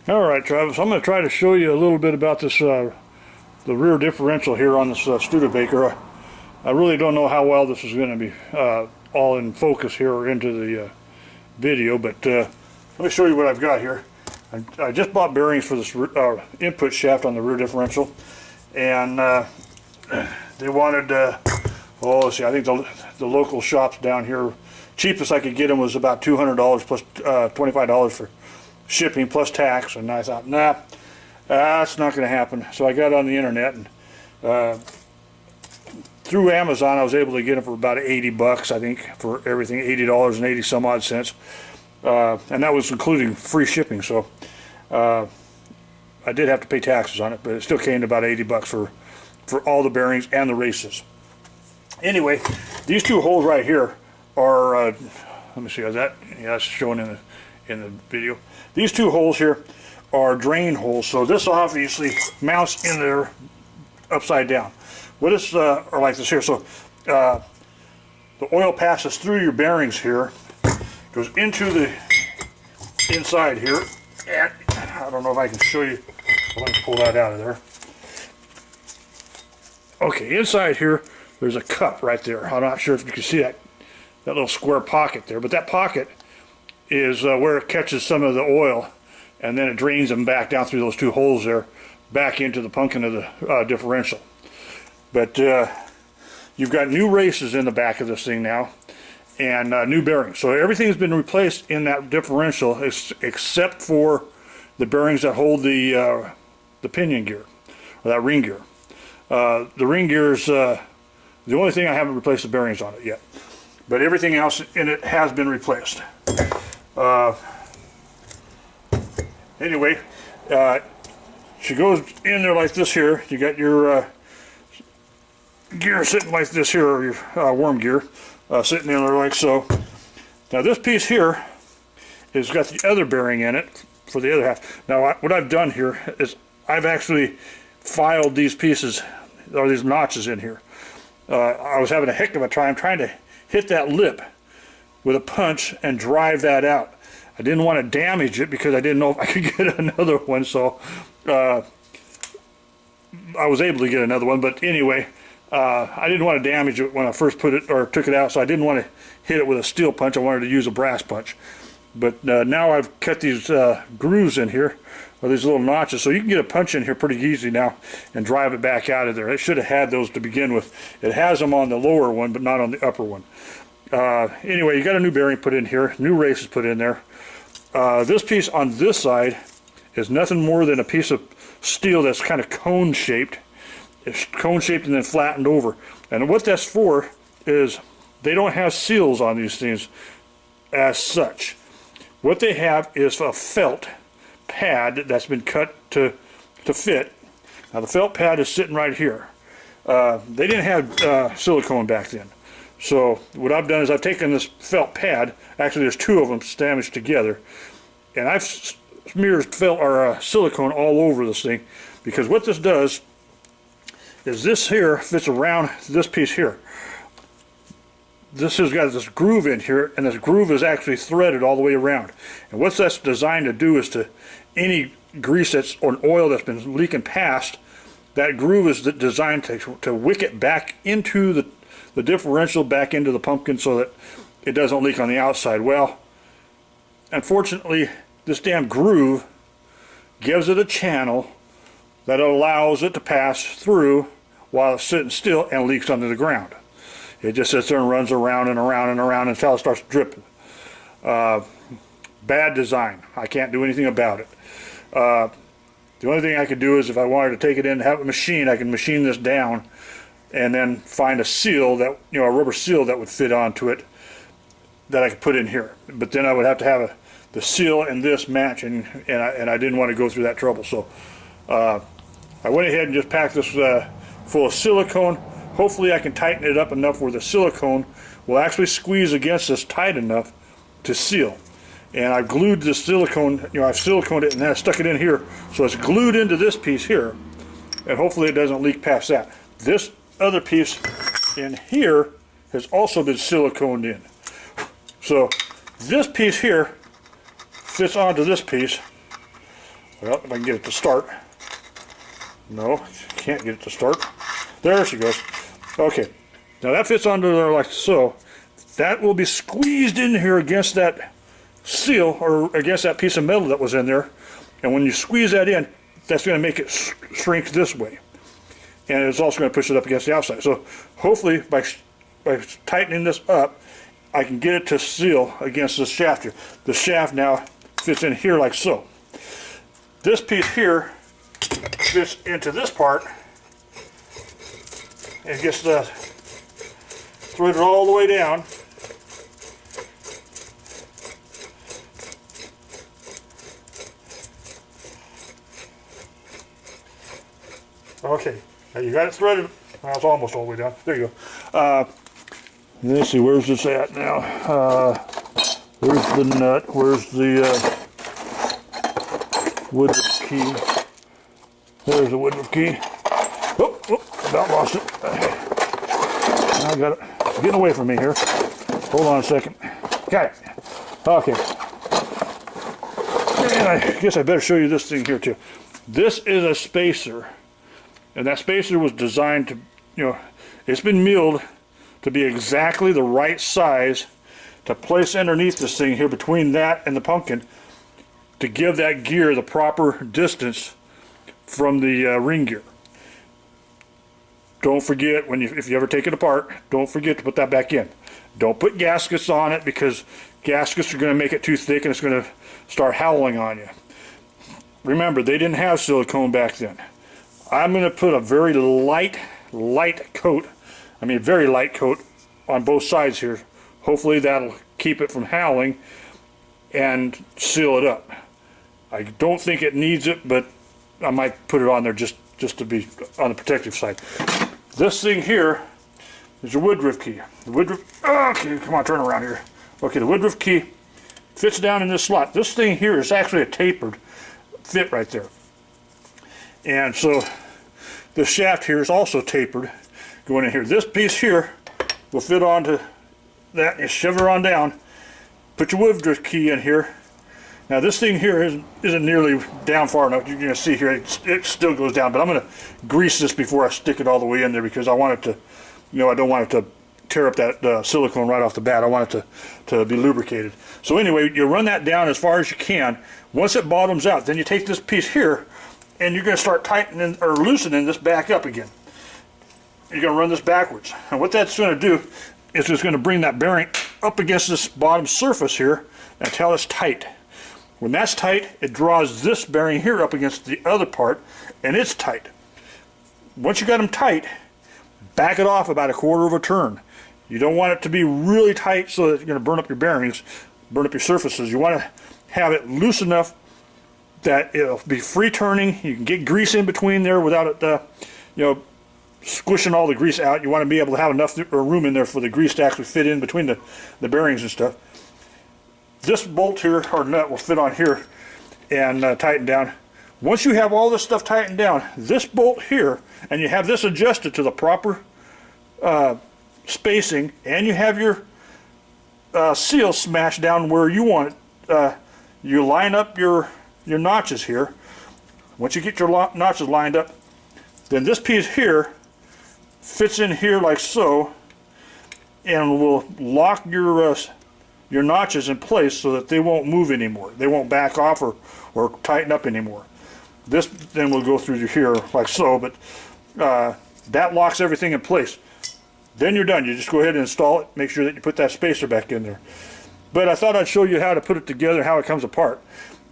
Alright, Travis, I'm going to try to show you a little bit about this the rear differential here on this Studebaker. I really don't know how well this is going to be all in focus here or into the video, but let me show you what I've got here. I just bought bearings for this input shaft on the rear differential, and they wanted, let's see, I think the local shops down here, cheapest I could get them was about $200 plus $25 for shipping plus tax, and I thought, nah, that's not going to happen. So I got on the internet, and through Amazon I was able to get them for about 80 bucks, I think, for everything, $80 and 80 some odd cents, and that was including free shipping. So I did have to pay taxes on it, but it still came to about 80 bucks for all the bearings and the races. Anyway, these two holes right here are let me see, is that, yeah, that's shown in the video. These two holes here are drain holes, so this obviously mounts in there upside down. What is or like this here, so the oil passes through your bearings here, goes into the inside here, and I don't know if I can show you. Let me pull that out of there. Okay, inside here there's a cup right there. I'm not sure if you can see that little square pocket there, but that pocket is where it catches some of the oil, and then it drains them back down through those two holes there, back into the pumpkin of the differential. But you've got new races in the back of this thing now, and new bearings. So everything's been replaced in that differential except for the bearings that hold the pinion gear, or that ring gear. The ring gear is the only thing I haven't replaced the bearings on it yet, but everything else in it has been replaced. Anyway, she goes in there like this here. You got your gear sitting like this here, or your worm gear sitting in there like so. Now this piece here has got the other bearing in it for the other half. Now what I've done here is I've actually filed these pieces, or these notches in here. I was having a heck of a time trying to hit that lip with a punch and drive that out. I didn't want to damage it because I didn't know if I could get another one, so I was able to get another one. But anyway, I didn't want to damage it when I first put it or took it out, so I didn't want to hit it with a steel punch. I wanted to use a brass punch. But now I've cut these grooves in here, or these little notches, so you can get a punch in here pretty easy now and drive it back out of there. It should have had those to begin with. It has them on the lower one, but not on the upper one. Anyway, you got a new bearing put in here, new races put in there. This piece on this side is nothing more than a piece of steel that's kind of cone shaped. It's cone shaped and then flattened over. And what that's for is they don't have seals on these things as such. What they have is a felt pad that's been cut to fit. Now the felt pad is sitting right here. They didn't have silicone back then. So what I've done is I've taken this felt pad, actually there's two of them sandwiched together, and I've smeared felt or silicone all over this thing, because what this does is this here fits around this piece here. This has got this groove in here, and this groove is actually threaded all the way around. And what that's designed to do is to any grease that's or oil that's been leaking past, that groove is designed to wick it back into the differential, back into the pumpkin, so that it doesn't leak on the outside. Well, unfortunately, this damn groove gives it a channel that allows it to pass through while it's sitting still and leaks under the ground. It just sits there and runs around and around and around until it starts dripping. Bad design. I can't do anything about it. The only thing I could do is if I wanted to take it in and have a machine, I can machine this down and then find a seal that, you know, a rubber seal that would fit onto it that I could put in here. But then I would have to have the seal and this match, and I didn't want to go through that trouble. So I went ahead and just packed this full of silicone. Hopefully I can tighten it up enough where the silicone will actually squeeze against this tight enough to seal. And I've glued the silicone, you know, I've siliconed it and then I stuck it in here, so it's glued into this piece here, and hopefully it doesn't leak past that. This other piece in here has also been siliconed in. So this piece here fits onto this piece, Well, if I can get it to start. No, can't get it to start. There she goes. Okay, now that fits onto there like so. That will be squeezed in here against that seal or against that piece of metal that was in there. And when you squeeze that in, that's going to make it shrink this way. And it's also going to push it up against the outside. So hopefully by tightening this up, I can get it to seal against this shaft here. The shaft now fits in here like so. This piece here fits into this part and gets threaded all the way down. Okay, now you got it threaded. Well, it's almost all the way down. There you go. Let's see, where's this at now? Where's the nut? Where's the woodruff key? There's the woodruff key. Oh, about lost it. I got it. It's getting away from me here. Hold on a second. Got it. Okay. And I guess I better show you this thing here too. This is a spacer. And that spacer was designed to, it's been milled to be exactly the right size to place underneath this thing here between that and the pumpkin to give that gear the proper distance from the ring gear. Don't forget, if you ever take it apart, don't forget to put that back in. Don't put gaskets on it because gaskets are going to make it too thick and it's going to start howling on you. Remember, they didn't have silicone back then. I'm going to put a very light coat, very light coat on both sides here. Hopefully that'll keep it from howling and seal it up. I don't think it needs it, but I might put it on there just to be on the protective side. This thing here is your woodruff key. The woodruff, okay, come on, turn around here. Okay, the woodruff key fits down in this slot. This thing here is actually a tapered fit right there. And so the shaft here is also tapered going in here. This piece here will fit onto that and shove it on down. Put your woodruff key in here. Now this thing here isn't nearly down far enough. You're going to see here it still goes down, but I'm going to grease this before I stick it all the way in there because I want it to, I don't want it to tear up that silicone right off the bat. I want it to be lubricated. So anyway, you run that down as far as you can. Once it bottoms out, then you take this piece here and you're going to start tightening or loosening this back up again. You're going to run this backwards. And what that's going to do is it's going to bring that bearing up against this bottom surface here until it's tight. When that's tight, it draws this bearing here up against the other part and it's tight. Once you got them tight, back it off about a quarter of a turn. You don't want it to be really tight so that you're going to burn up your bearings, burn up your surfaces. You want to have it loose enough that it'll be free turning. You can get grease in between there without it, squishing all the grease out. You want to be able to have enough room in there for the grease to actually fit in between the bearings and stuff. This bolt here, or nut, will fit on here and tighten down. Once you have all this stuff tightened down, this bolt here, and you have this adjusted to the proper spacing, and you have your seal smashed down where you want it, you line up your notches here. Once you get your notches lined up, then this piece here fits in here like so and will lock your notches in place so that they won't move anymore. They won't back off or tighten up anymore. This then will go through here like so, but that locks everything in place. Then you're done. You just go ahead and install it. Make sure that you put that spacer back in there. But I thought I'd show you how to put it together, how it comes apart.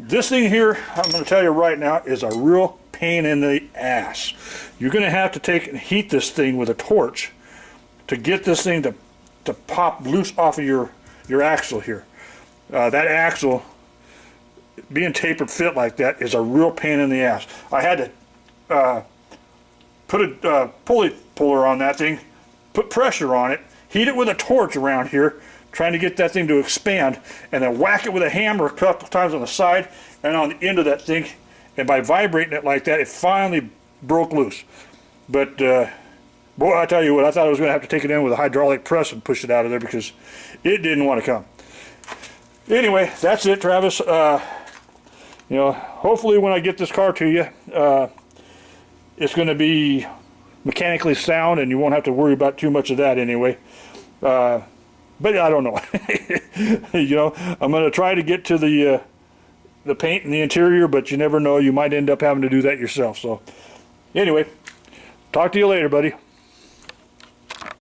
This thing here, I'm going to tell you right now, is a real pain in the ass. You're going to have to take and heat this thing with a torch to get this thing to pop loose off of your axle here. That axle, being tapered fit like that, is a real pain in the ass. I had to put a pulley puller on that thing, put pressure on it, heat it with a torch around here, trying to get that thing to expand, and then whack it with a hammer a couple times on the side and on the end of that thing, and by vibrating it like that, it finally broke loose. But boy, I tell you what, I thought I was going to have to take it in with a hydraulic press and push it out of there because it didn't want to come. Anyway, that's it, Travis. You know, hopefully when I get this car to you, it's going to be mechanically sound and you won't have to worry about too much of that anyway. But I don't know. You know, I'm going to try to get to the paint and the interior, but you never know. You might end up having to do that yourself. So anyway, talk to you later, buddy.